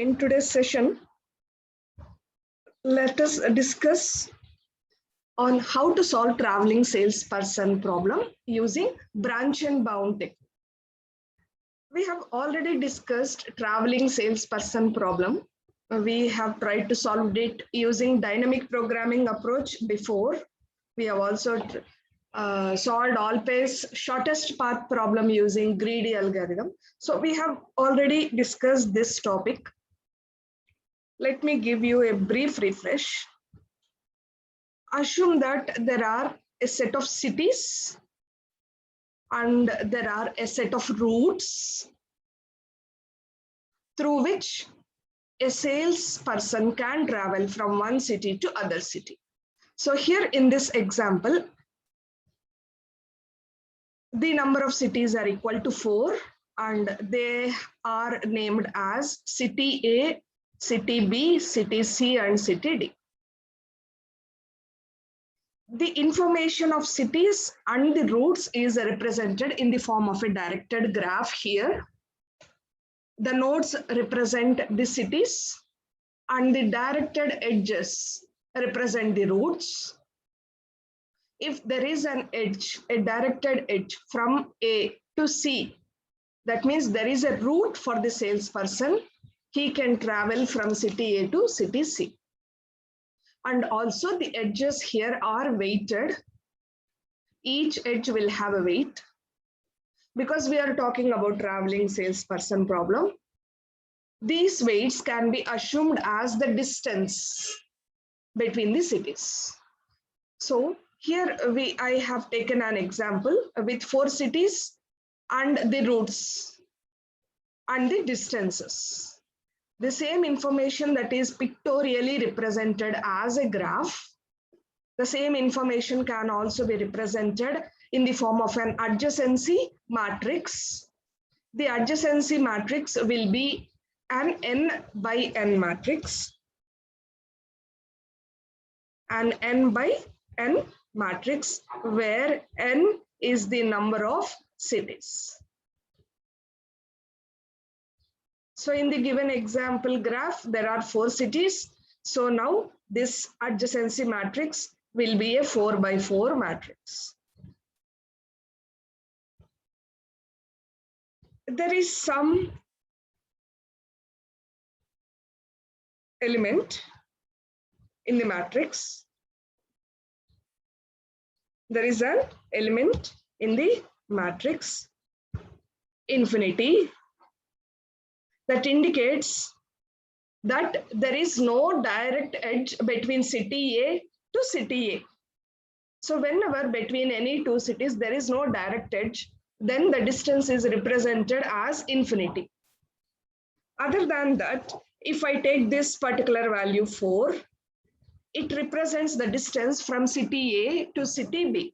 In today's session, let us discuss on how to solve traveling salesperson problem using branch and bound technique. We have already discussed traveling salesperson problem. We have tried to solve it using dynamic programming approach before. We have also solved all-pace shortest path problem using greedy algorithm. So we have already discussed this topic. Let me give you a brief refresh. Assume that there are a set of cities and there are a set of routes through which a salesperson can travel from one city to other city. So here in this example, the number of cities are equal to 4 and they are named as city A, city B, city C and city D. The information of cities and the routes is represented in the form of a directed graph here. The nodes represent the cities and the directed edges represent the routes. If there is an edge, a directed edge from A to C, that means there is a route for the salesperson. He can travel from city A to city C. And also the edges here are weighted. Each edge will have a weight. Because we are talking about traveling salesperson problem, these weights can be assumed as the distance between the cities. So here I have taken an example with 4 cities and the routes and the distances. The same information that is pictorially represented as a graph, the same information can also be represented in the form of an adjacency matrix. The adjacency matrix will be an n by n matrix. An n by n matrix where n is the number of cities. So in the given example graph, there are 4 cities. So now this adjacency matrix will be a 4 by 4 matrix. There is some element in the matrix. There is an element in the matrix infinity that indicates that there is no direct edge between city A to city A. So whenever between any 2 cities there is no direct edge, then the distance is represented as infinity. Other than that, if I take this particular value 4, it represents the distance from city A to city B,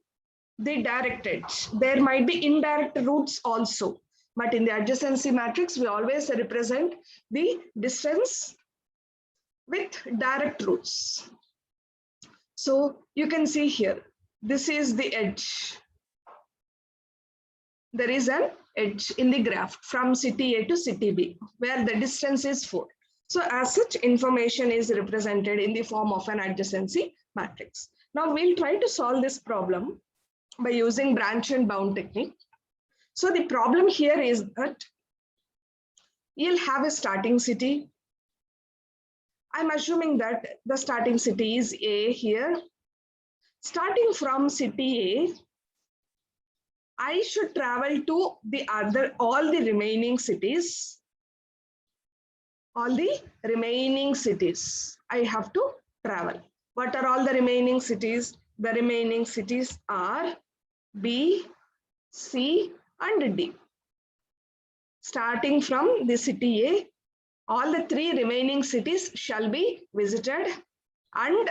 the direct edge. There might be indirect routes also, but in the adjacency matrix, we always represent the distance with direct routes. So you can see here, this is the edge. There is an edge in the graph from city A to city B, where the distance is 4. So as such, information is represented in the form of an adjacency matrix. Now we'll try to solve this problem by using branch and bound technique. So the problem here is that you'll have a starting city. I'm assuming that the starting city is A here. Starting from city A, I should travel to all the remaining cities. All the remaining cities I have to travel. What are all the remaining cities? The remaining cities are B, C, and D. Starting from the city A, all the 3 remaining cities shall be visited and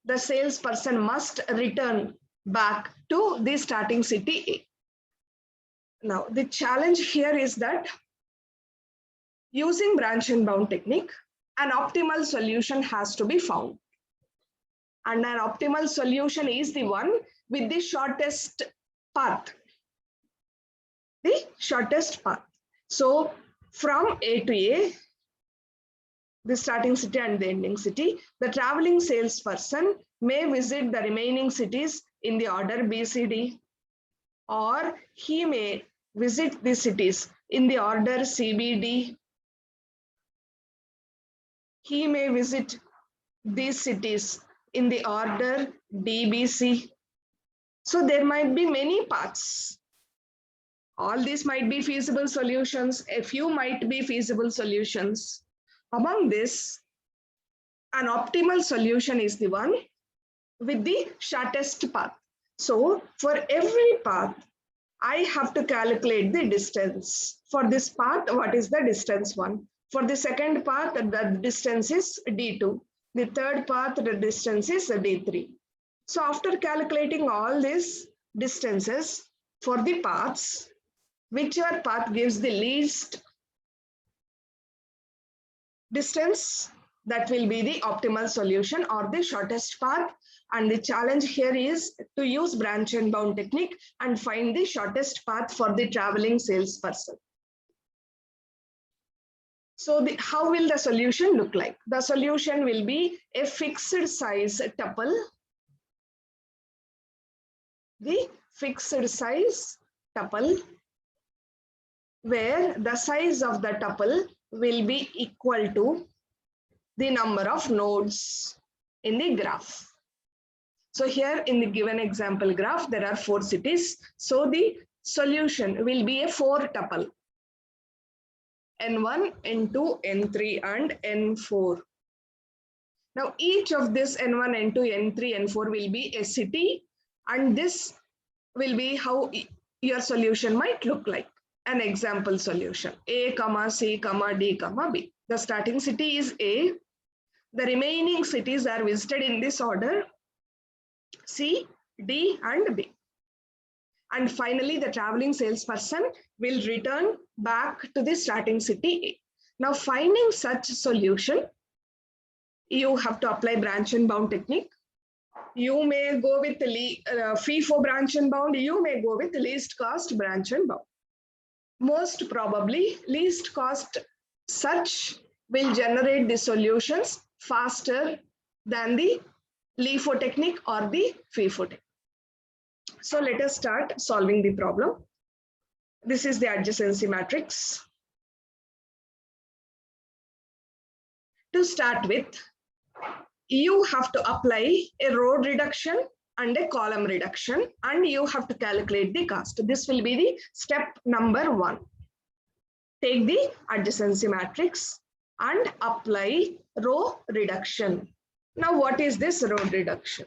the salesperson must return back to the starting city A. Now, the challenge here is that using branch and bound technique, an optimal solution has to be found. And an optimal solution is the one with the shortest path. The shortest path. So from A to A, the starting city and the ending city. The traveling salesperson may visit the remaining cities in the order B, C, D, or he may visit the cities in the order C, B, D. He may visit these cities in the order D, B, C. So there might be many paths. All these might be feasible solutions. A few might be feasible solutions. Among this, an optimal solution is the one with the shortest path. So for every path, I have to calculate the distance. For this path, what is the distance 1? For the second path, the distance is D2. The third path, the distance is D3. So after calculating all these distances for the paths, whichever path gives the least distance, that will be the optimal solution or the shortest path. And the challenge here is to use branch and bound technique and find the shortest path for the traveling salesperson. So how will the solution look like? The solution will be a fixed size tuple. The fixed size tuple where the size of the tuple will be equal to the number of nodes in the graph. So here in the given example graph, there are 4 cities. So the solution will be a 4 tuple. N1, N2, N3, and N4. Now each of this N1, N2, N3, N4 will be a city, and this will be how your solution might look like. An example solution: A, C, D, B. The starting city is A. The remaining cities are visited in this order: C, D, and B. And finally, the traveling salesperson will return back to the starting city A. Now, finding such solution, you have to apply branch and bound technique. You may go with FIFO branch and bound. You may go with least cost branch and bound. Most probably, least cost search will generate the solutions faster than the LIFO technique or the FIFO technique. So let us start solving the problem. This is the adjacency matrix. To start with, you have to apply a row reduction and a column reduction, and you have to calculate the cost. This will be the step number 1. Take the adjacency matrix and apply row reduction. Now, what is this row reduction?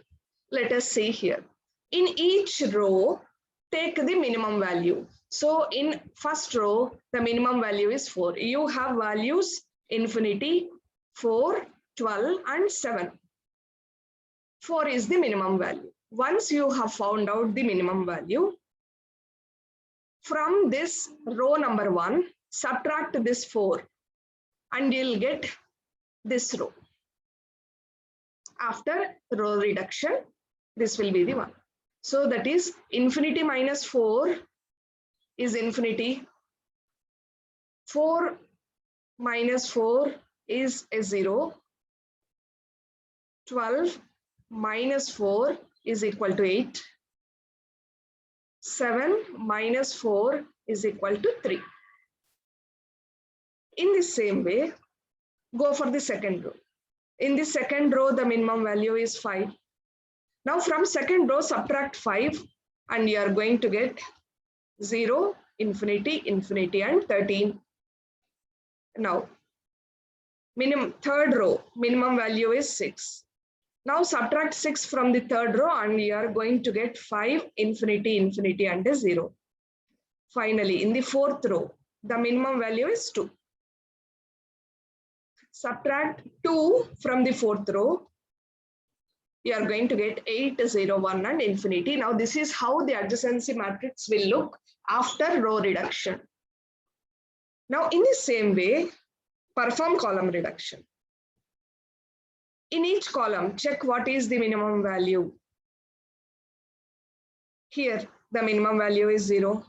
Let us see here. In each row, take the minimum value. So in first row, the minimum value is 4. You have values infinity, 4, 12, and 7. 4 is the minimum value. Once you have found out the minimum value, from this row number 1, subtract this 4 and you'll get this row. After row reduction, this will be the one. So that is infinity minus 4 is infinity. 4 minus 4 is a 0. 12 minus 4 is equal to 8. 7 minus 4 is equal to 3. In the same way, go for the second row. In the second row, the minimum value is 5. Now from second row, subtract 5 and you are going to get 0, infinity, infinity, and 13. Now, third row, minimum value is 6. Now subtract 6 from the third row and you are going to get 5, infinity, infinity, and a 0. Finally, in the fourth row, the minimum value is 2. Subtract 2 from the fourth row, you are going to get 8, 0, 1, and infinity. Now this is how the adjacency matrix will look after row reduction. Now in the same way, perform column reduction. In each column, check what is the minimum value. Here, the minimum value is 0.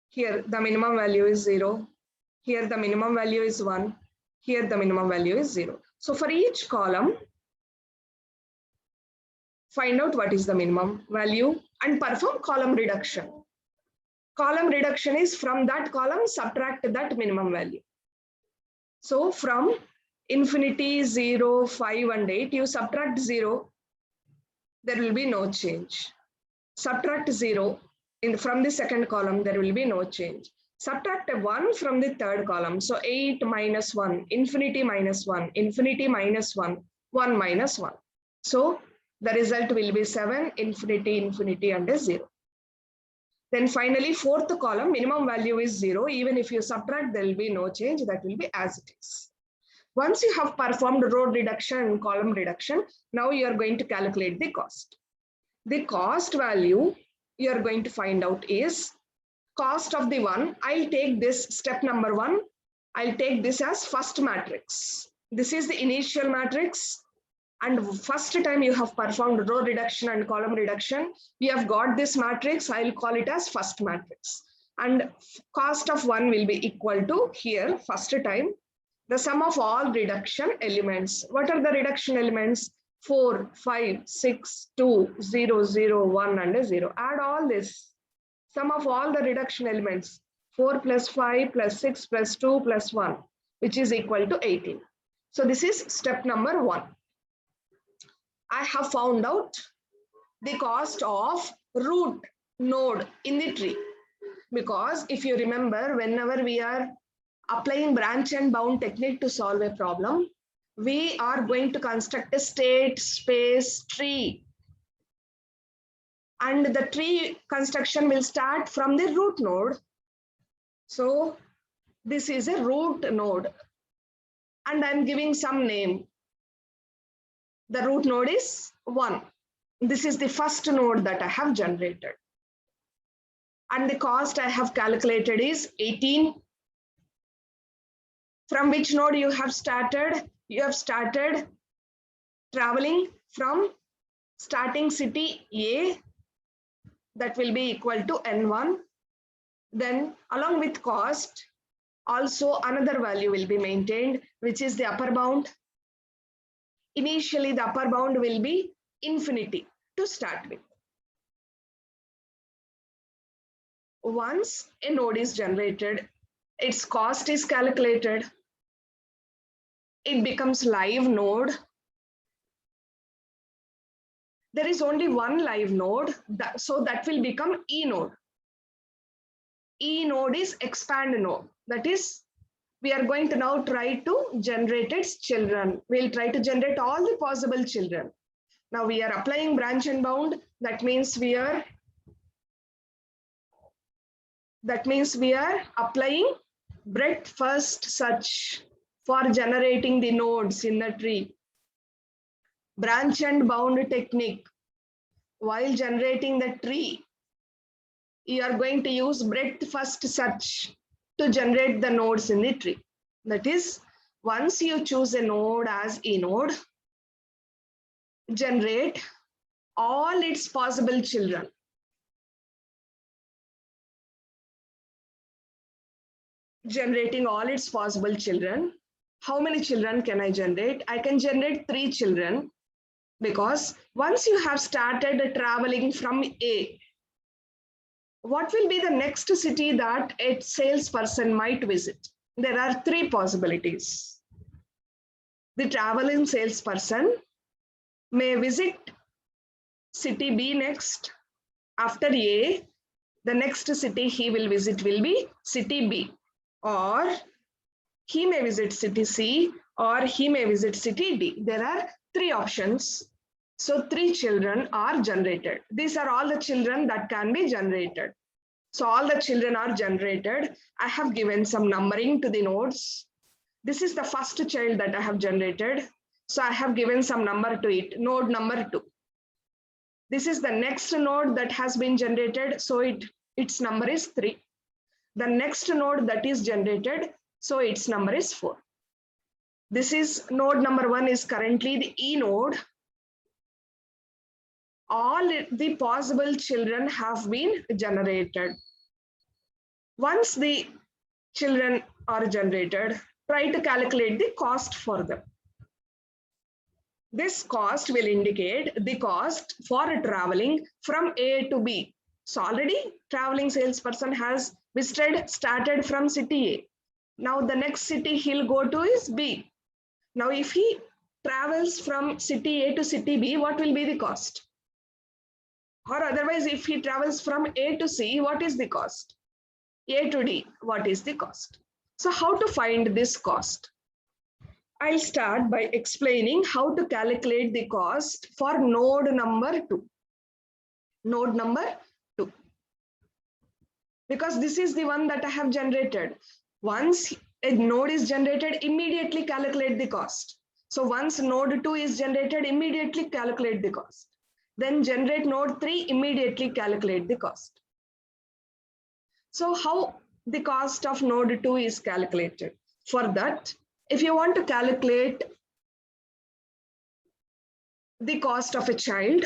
Here, the minimum value is 0. Here, the minimum value is 1. Here the minimum value is 0. So for each column, find out what is the minimum value and perform column reduction. Column reduction is from that column, subtract that minimum value. So from infinity, 0, 5 and 8, you subtract 0, there will be no change. Subtract 0 from the second column, there will be no change. Subtract 1 from the third column. So 8 minus 1, infinity minus 1, infinity minus 1, 1 minus 1. So the result will be 7, infinity, infinity and a 0. Then finally, fourth column, minimum value is 0. Even if you subtract, there will be no change. That will be as it is. Once you have performed row reduction and column reduction, now you are going to calculate the cost. The cost value you are going to find out is cost of the one. I'll take this step number 1. I'll take this as first matrix. This is the initial matrix. And first time you have performed row reduction and column reduction, we have got this matrix. I'll call it as first matrix. And cost of 1 will be equal to here, first time, the sum of all reduction elements. What are the reduction elements? 4, 5, 6, 2, 0, 0, 1 and a 0. Add all this. Sum of all the reduction elements. 4 plus 5 plus 6 plus 2 plus 1, which is equal to 18. So this is step number 1. I have found out the cost of root node in the tree. Because if you remember, whenever we are applying branch and bound technique to solve a problem, we are going to construct a state space tree. And the tree construction will start from the root node. So this is a root node. And I'm giving some name. The root node is 1. This is the first node that I have generated. And the cost I have calculated is 18. From which node you have started? You have started traveling from starting city A, that will be equal to N1. Then along with cost, also another value will be maintained, which is the upper bound. Initially, the upper bound will be infinity to start with. Once a node is generated, its cost is calculated. It becomes live node. There is only one live node, so that will become E node. E node is expand node. That is, we are going to now try to generate its children. We'll try to generate all the possible children. Now we are applying branch and bound. That means we are applying breadth first search for generating the nodes in the tree. Branch and bound technique. While generating the tree, you are going to use breadth first search to generate the nodes in the tree. That is, once you choose a node as a node, generate all its possible children. Generating all its possible children. How many children can I generate? I can generate 3 children, because once you have started traveling from A, what will be the next city that a salesperson might visit? There are 3 possibilities. The traveling salesperson may visit city B next. After A, the next city he will visit will be city B. Or he may visit city C, or he may visit city D. There are 3 options. So 3 children are generated. These are all the children that can be generated. So all the children are generated. I have given some numbering to the nodes. This is the first child that I have generated. So I have given some number to it, node number 2. This is the next node that has been generated. So its number is 3. The next node that is generated, so its number is 4. This is node number 1 is currently the E node. All the possible children have been generated. Once the children are generated, try to calculate the cost for them. This cost will indicate the cost for traveling from A to B. So already traveling salesperson has started from city A. Now the next city he'll go to is B. Now if he travels from city A to city B, what will be the cost? Or otherwise, if he travels from A to C, what is the cost? A to D, what is the cost? So how to find this cost? I'll start by explaining how to calculate the cost for node number 2. Node number 2. Because this is the one that I have generated. Once a node is generated, immediately calculate the cost. So once node 2 is generated, immediately calculate the cost. Then generate node 3, immediately calculate the cost. So how the cost of node 2 is calculated? For that, if you want to calculate the cost of a child,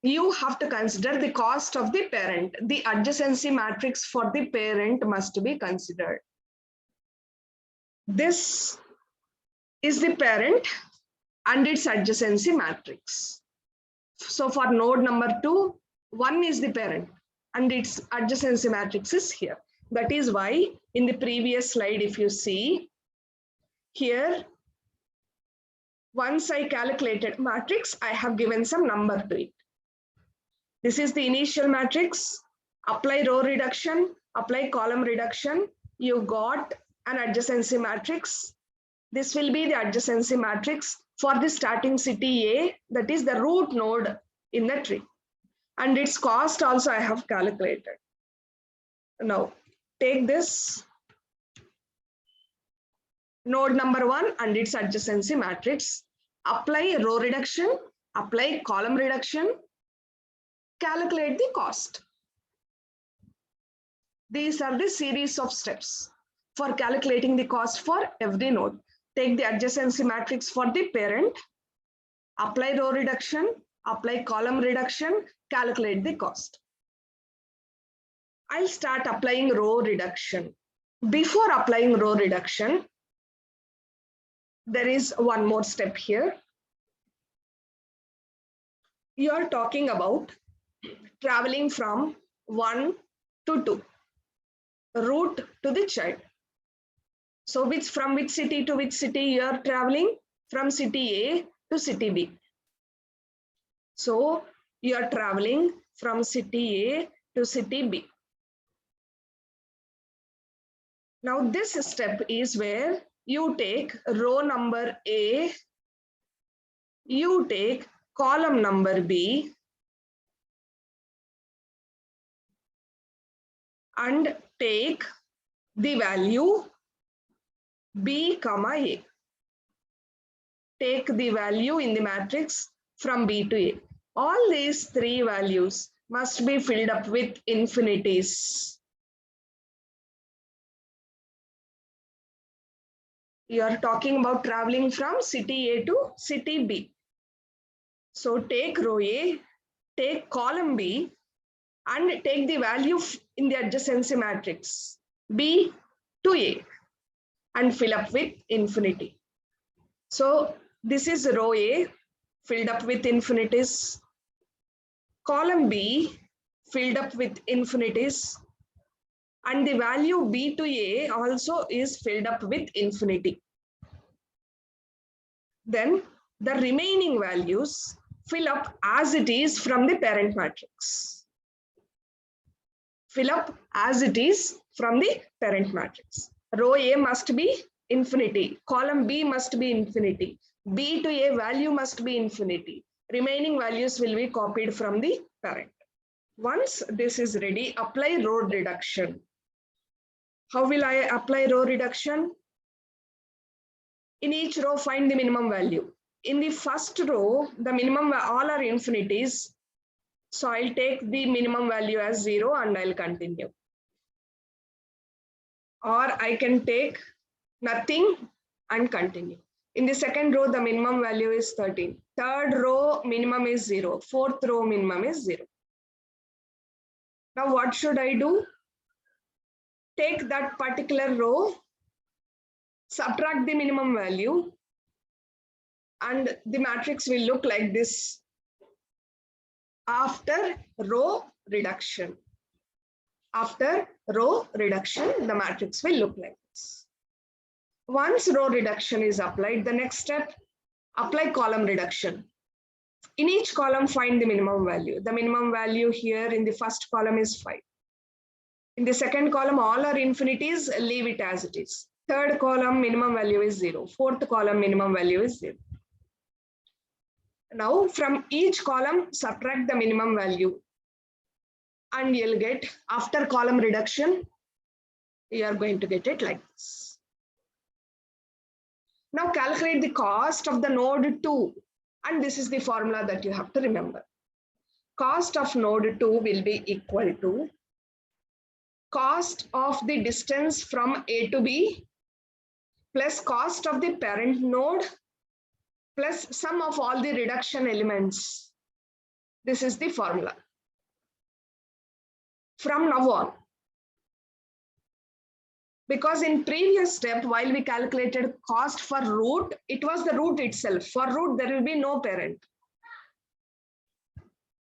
you have to consider the cost of the parent. The adjacency matrix for the parent must be considered. This is the parent and its adjacency matrix. So for node number 2, 1 is the parent and its adjacency matrix is here. That is why in the previous slide, if you see here, once I calculated matrix, I have given some number to it. This is the initial matrix. Apply row reduction, apply column reduction. You got an adjacency matrix. This will be the adjacency matrix for the starting city A, that is the root node in the tree. And its cost also I have calculated. Now, take this node number 1 and its adjacency matrix, apply row reduction, apply column reduction, calculate the cost. These are the series of steps for calculating the cost for every node. Take the adjacency matrix for the parent, apply row reduction, apply column reduction, calculate the cost. I'll start applying row reduction. Before applying row reduction, there is one more step here. You are talking about traveling from 1 to 2, route to the child. So from which city to which city you are traveling? From city A to city B. So you are traveling from city A to city B. Now this step is where you take row number A, you take column number B, and take the value B, A. Take the value in the matrix from B to A. All these three values must be filled up with infinities. You are talking about traveling from city A to city B. So take row A, take column B, and take the value in the adjacency matrix B to A and fill up with infinity. So this is row A filled up with infinities, column B filled up with infinities, and the value B to A also is filled up with infinity. Then the remaining values fill up as it is from the parent matrix. Fill up as it is from the parent matrix. Row A must be infinity, column B must be infinity, B to A value must be infinity. Remaining values will be copied from the parent. Once this is ready, apply row reduction. How will I apply row reduction? In each row, find the minimum value. In the first row, the minimum, all are infinities. So I'll take the minimum value as 0 and I'll continue. Or I can take nothing and continue. In the second row, the minimum value is 13. Third row, minimum is 0. Fourth row, minimum is 0. Now what should I do? Take that particular row, subtract the minimum value, and the matrix will look like this after row reduction. After row reduction, the matrix will look like this. Once row reduction is applied, the next step, apply column reduction. In each column, find the minimum value. The minimum value here in the first column is 5. In the second column, all are infinities, leave it as it is. Third column, minimum value is 0. Fourth column, minimum value is 0. Now, from each column, subtract the minimum value. And you'll get, after column reduction, you are going to get it like this. Now, calculate the cost of the node 2. And this is the formula that you have to remember. Cost of node 2 will be equal to cost of the distance from A to B plus cost of the parent node plus sum of all the reduction elements. This is the formula. From now on, because in previous step, while we calculated cost for root, it was the root itself. For root, there will be no parent.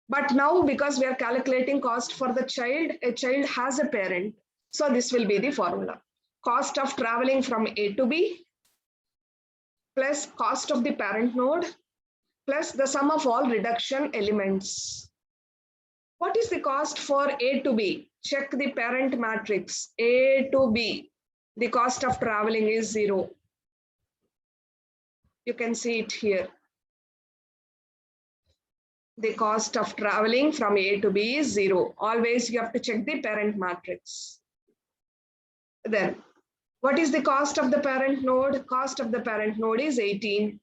But now, because we are calculating cost for the child, a child has a parent. So this will be the formula. Cost of traveling from A to B plus cost of the parent node plus the sum of all reduction elements. What is the cost for A to B? Check the parent matrix. A to B. The cost of traveling is 0. You can see it here. The cost of traveling from A to B is 0. Always you have to check the parent matrix. Then, what is the cost of the parent node? Cost of the parent node is 18.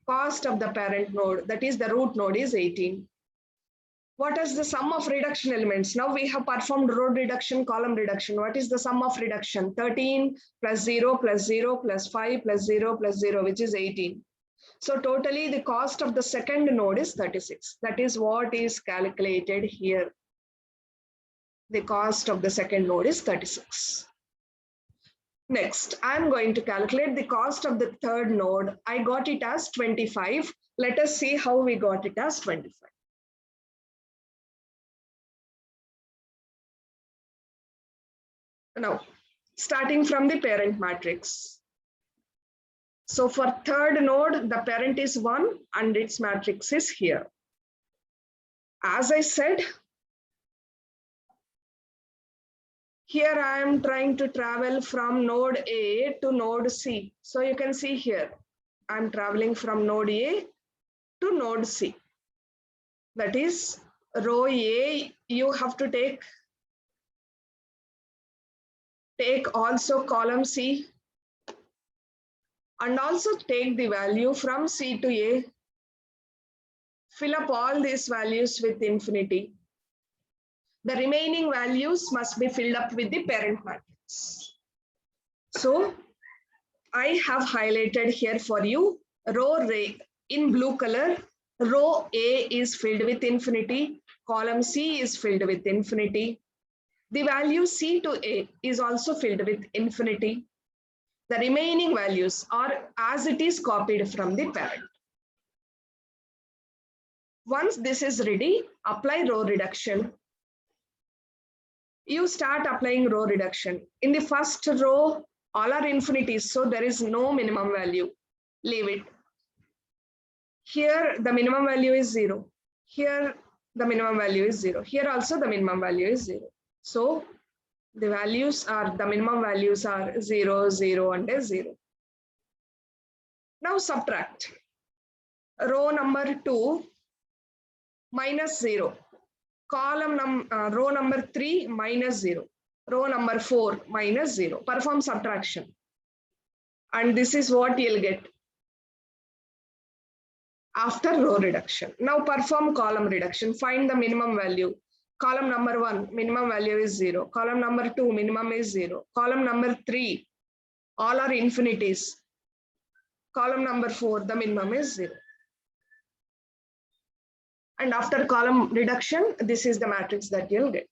Cost of the parent node, that is the root node, is 18. What is the sum of reduction elements? Now we have performed row reduction, column reduction. What is the sum of reduction? 13 plus 0 plus 0 plus 5 plus 0 plus 0, which is 18. So totally the cost of the second node is 36. That is what is calculated here. The cost of the second node is 36. Next, I'm going to calculate the cost of the third node. I got it as 25. Let us see how we got it as 25. Now, starting from the parent matrix. So for third node, the parent is 1 and its matrix is here. As I said, here I am trying to travel from node A to node C. So you can see here, I'm traveling from node A to node C. That is row A, you have to take also column C and also take the value from C to A. Fill up all these values with infinity. The remaining values must be filled up with the parent matrix. So I have highlighted here for you row A in blue color. Row A is filled with infinity. Column C is filled with infinity. The value C to A is also filled with infinity. The remaining values are as it is copied from the parent. Once this is ready, apply row reduction. You start applying row reduction. In the first row, all are infinities, so there is no minimum value. Leave it. Here, the minimum value is 0. Here, the minimum value is 0. Here also, the minimum value is 0. So, the minimum values are 0, 0, and 0. Now subtract. Row number 2 minus 0. Row number 3 minus 0. Row number 4 minus 0. Perform subtraction. And this is what you'll get after row reduction. Now perform column reduction. Find the minimum value. Column number 1, minimum value is 0. Column number 2, minimum is 0. Column number 3, all are infinities. Column number 4, the minimum is 0. And after column reduction, this is the matrix that you'll get.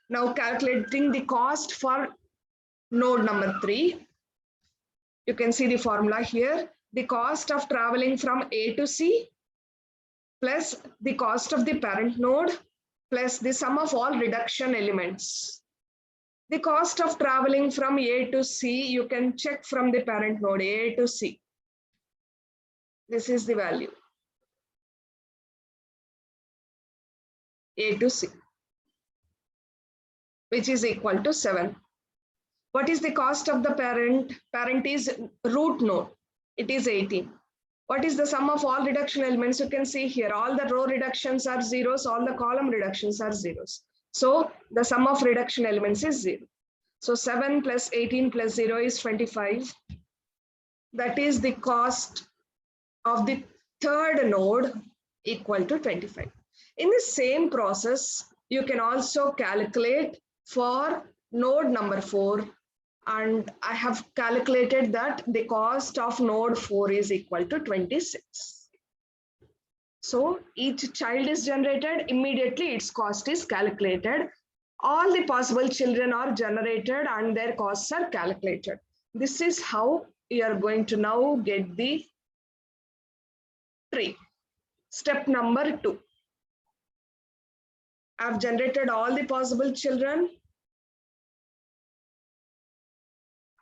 Now calculating the cost for node number 3. You can see the formula here. The cost of traveling from A to C plus the cost of the parent node plus the sum of all reduction elements. The cost of traveling from A to C, you can check from the parent node A to C. This is the value. A to C, which is equal to 7. What is the cost of the parent? Parent is root node. It is 18. What is the sum of all reduction elements? You can see here, all the row reductions are zeros, all the column reductions are zeros. So the sum of reduction elements is 0. So 7 plus 18 plus 0 is 25. That is the cost of the third node equal to 25. In the same process, you can also calculate for node number 4. And I have calculated that the cost of node 4 is equal to 26. So each child is generated, immediately its cost is calculated. All the possible children are generated and their costs are calculated. This is how you are going to now get the tree. Step number 2. I have generated all the possible children.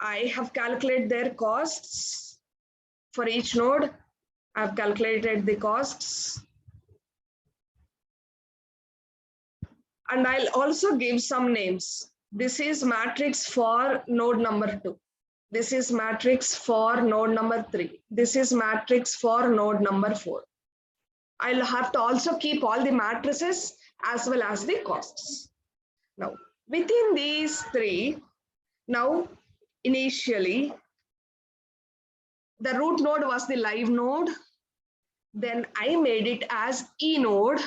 I have calculated their costs for each node. I have calculated the costs. And I'll also give some names. This is matrix for node number 2. This is matrix for node number 3. This is matrix for node number 4. I'll have to also keep all the matrices as well as the costs. Now, within these 3, now initially, the root node was the live node. Then I made it as E node.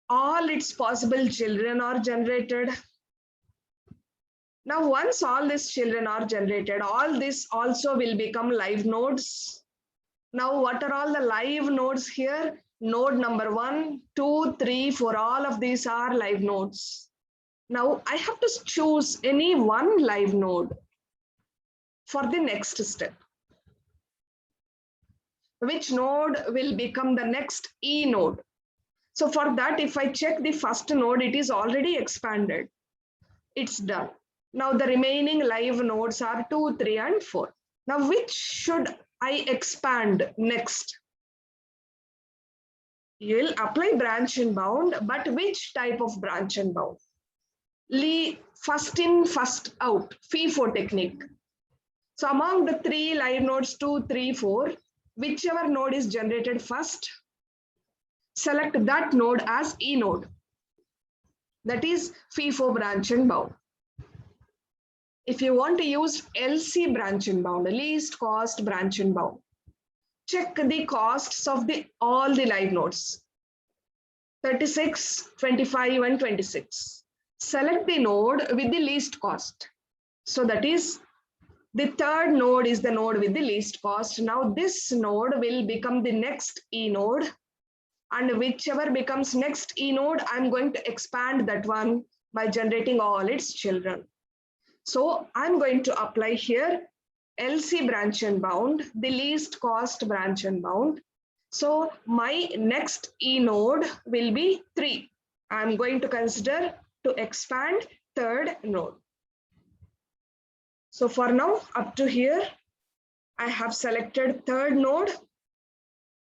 All its possible children are generated. Now, once all these children are generated, all this also will become live nodes. Now, what are all the live nodes here? Node number 1, 2, 3, 4, all of these are live nodes. Now, I have to choose any one live node for the next step. Which node will become the next E node? So for that, if I check the first node, it is already expanded. It's done. Now the remaining live nodes are 2, 3, and 4. Now which should I expand next? You'll apply branch and bound, but which type of branch and bound? First in, first out, FIFO technique. So among the 3 live nodes, 2, 3, 4, whichever node is generated first, select that node as E node. That is FIFO branch and bound. If you want to use LC branch and bound, least cost branch and bound, check the costs of all the live nodes, 36, 25, and 26. Select the node with the least cost. So that is the third node is the node with the least cost. Now this node will become the next E node, and whichever becomes next E node, I'm going to expand that one by generating all its children. So I'm going to apply here LC branch and bound, the least cost branch and bound. So my next E node will be 3. I'm going to consider to expand third node. So for now, up to here, I have selected third node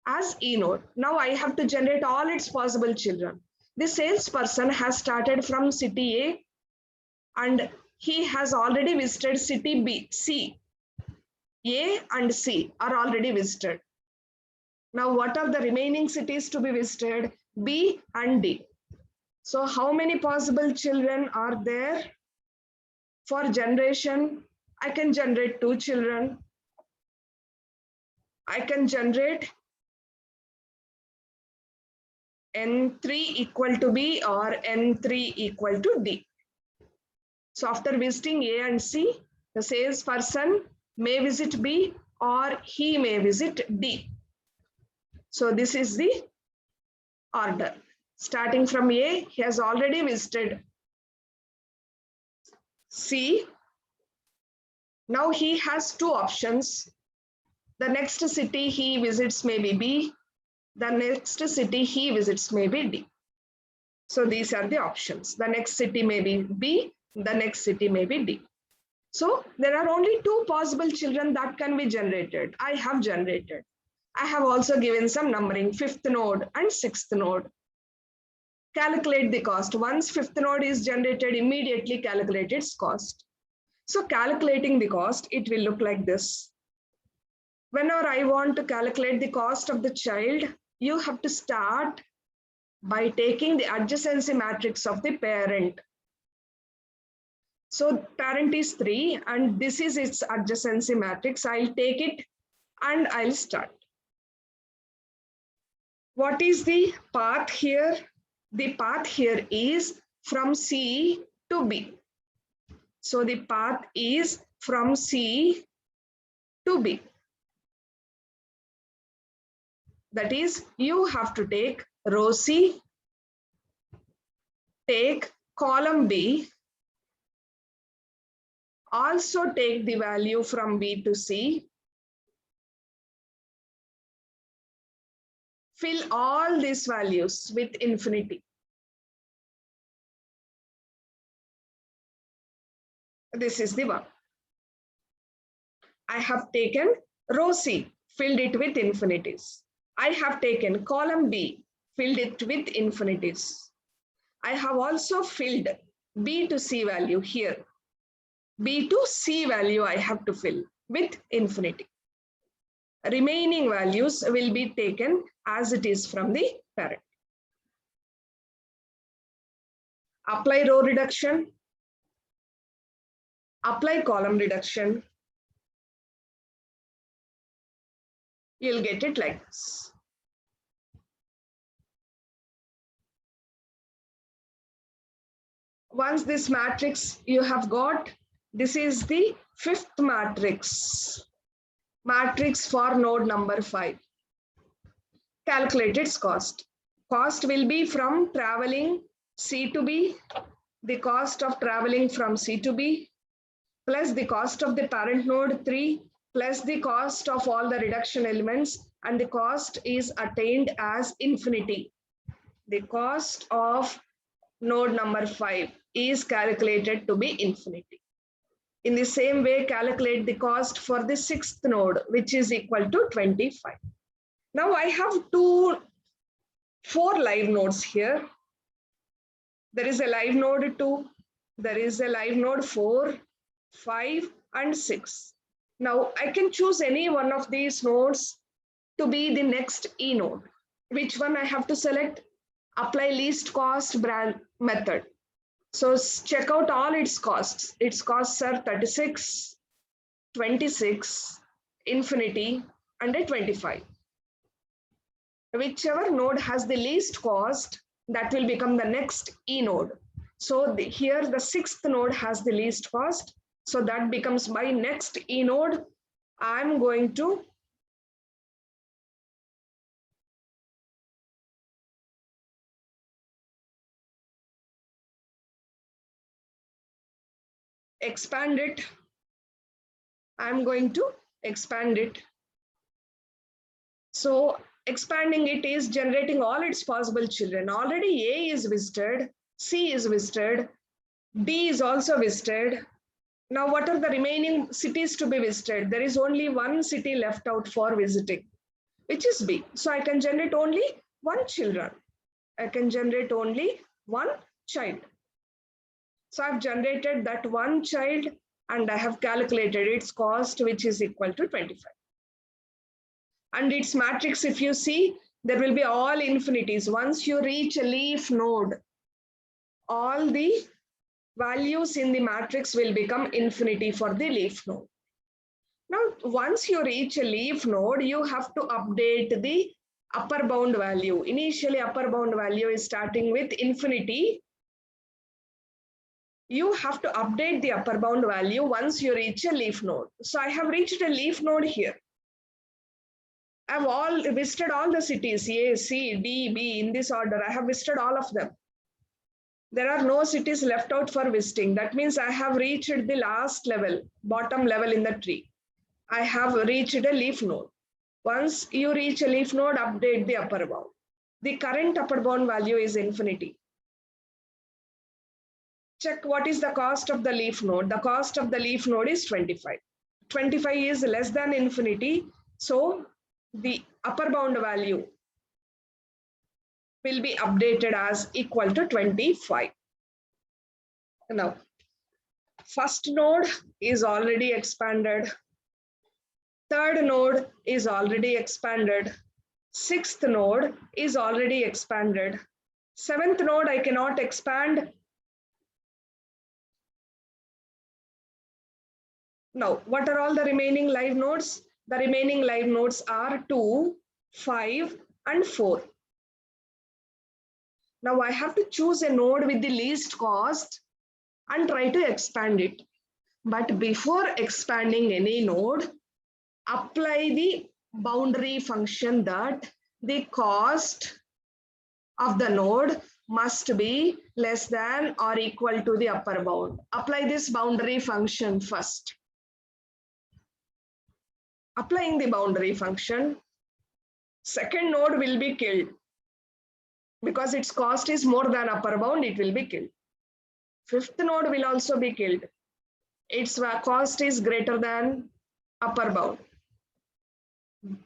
as E node. Now I have to generate all its possible children. The salesperson has started from city A and he has already visited city B, C. A and C are already visited. Now what are the remaining cities to be visited? B and D. So how many possible children are there? For generation, I can generate 2 children. I can generate N3 equal to B or N3 equal to D. So after visiting A and C, the salesperson may visit B or he may visit D. So this is the order. Starting from A, he has already visited C. Now he has two options. The next city he visits may be B. The next city he visits may be D. So these are the options. The next city may be B. The next city may be D. So there are only two possible children that can be generated. I have generated. I have also given some numbering, fifth node and sixth node. Calculate the cost. Once fifth node is generated, immediately calculate its cost. So calculating the cost, it will look like this. Whenever I want to calculate the cost of the child, you have to start by taking the adjacency matrix of the parent. So parent is 3 and this is its adjacency matrix. I'll take it and I'll start. What is the path here? The path here is from C to B. So the path is from C to B. That is, you have to take row C, take column B, also take the value from B to C, fill all these values with infinity. This is the one. I have taken row C, filled it with infinities. I have taken column B, filled it with infinities. I have also filled B to C value here. B to C value I have to fill with infinity. Remaining values will be taken as it is from the parent. Apply row reduction. Apply column reduction. You'll get it like this. Once this matrix you have got, this is the fifth matrix. Matrix for node number 5. Calculate its cost. Cost will be from traveling C to B, the cost of traveling from C to B, plus the cost of the parent node 3, plus the cost of all the reduction elements, and the cost is attained as infinity. The cost of node number 5 is calculated to be infinity. In the same way, calculate the cost for the sixth node, which is equal to 25. Now I have 4 live nodes here. There is a live node 2, there is a live node 4, 5, and 6. Now I can choose any one of these nodes to be the next E node. Which one I have to select? Apply least cost branch method. So check out all its costs. Its costs are 36, 26, infinity, and a 25. Whichever node has the least cost, that will become the next E node. So here the sixth node has the least cost. So that becomes my next E node. I'm going to expand it. I'm going to expand it. So expanding it is generating all its possible children. Already A is visited, C is visited, D is also visited. Now what are the remaining cities to be visited? There is only one city left out for visiting, which is B. So I can generate only one children. I can generate only one child. So I've generated that one child and I have calculated its cost, which is equal to 25. And its matrix, if you see, there will be all infinities. Once you reach a leaf node, all the values in the matrix will become infinity for the leaf node. Now, once you reach a leaf node, you have to update the upper bound value. Initially, upper bound value is starting with infinity. You have to update the upper bound value once you reach a leaf node. So I have reached a leaf node here. I've all visited all the cities, A, C, D, B, in this order. I have visited all of them. There are no cities left out for visiting. That means I have reached the last level, bottom level in the tree. I have reached a leaf node. Once you reach a leaf node, update the upper bound. The current upper bound value is infinity. Check what is the cost of the leaf node. The cost of the leaf node is 25. 25 is less than infinity. So the upper bound value will be updated as equal to 25. Now, first node is already expanded. Third node is already expanded. Sixth node is already expanded. Seventh node I cannot expand. Now, what are all the remaining live nodes? The remaining live nodes are 2, 5, and 4. Now I have to choose a node with the least cost and try to expand it. But before expanding any node, apply the boundary function that the cost of the node must be less than or equal to the upper bound. Apply this boundary function first. Applying the boundary function, second node will be killed. Because its cost is more than upper bound, it will be killed. Fifth node will also be killed. Its cost is greater than upper bound.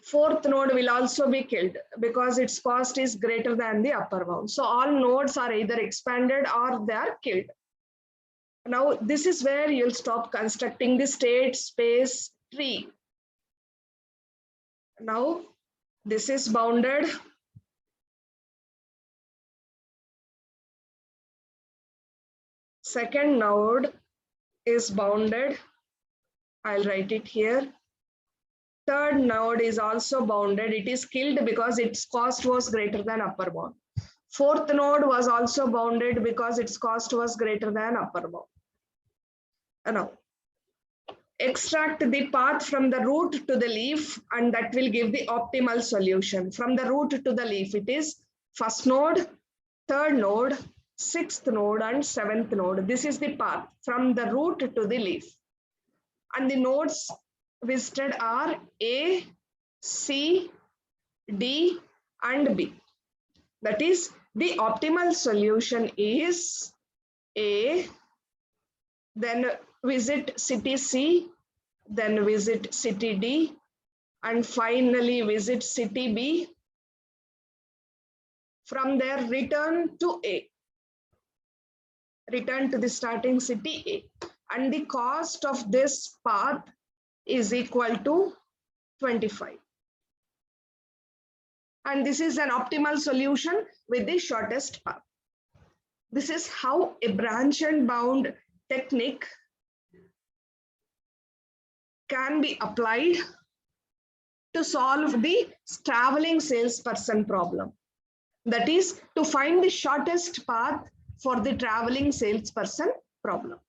Fourth node will also be killed because its cost is greater than the upper bound. So all nodes are either expanded or they are killed. Now this is where you'll stop constructing the state space tree. Now this is bounded. Second node is bounded. I'll write it here. Third node is also bounded. It is killed because its cost was greater than upper bound. Fourth node was also bounded because its cost was greater than upper bound. Now, extract the path from the root to the leaf, and that will give the optimal solution. From the root to the leaf, it is first node, third node, sixth node, and seventh node. This is the path from the root to the leaf. And the nodes visited are A, C, D, and B. That is, the optimal solution is A, then visit city C, then visit city D, and finally visit city B. From there, return to A. Return to the starting city A. And the cost of this path is equal to 25. And this is an optimal solution with the shortest path. This is how a branch and bound technique can be applied to solve the traveling salesperson problem. That is, to find the shortest path for the traveling salesperson problem.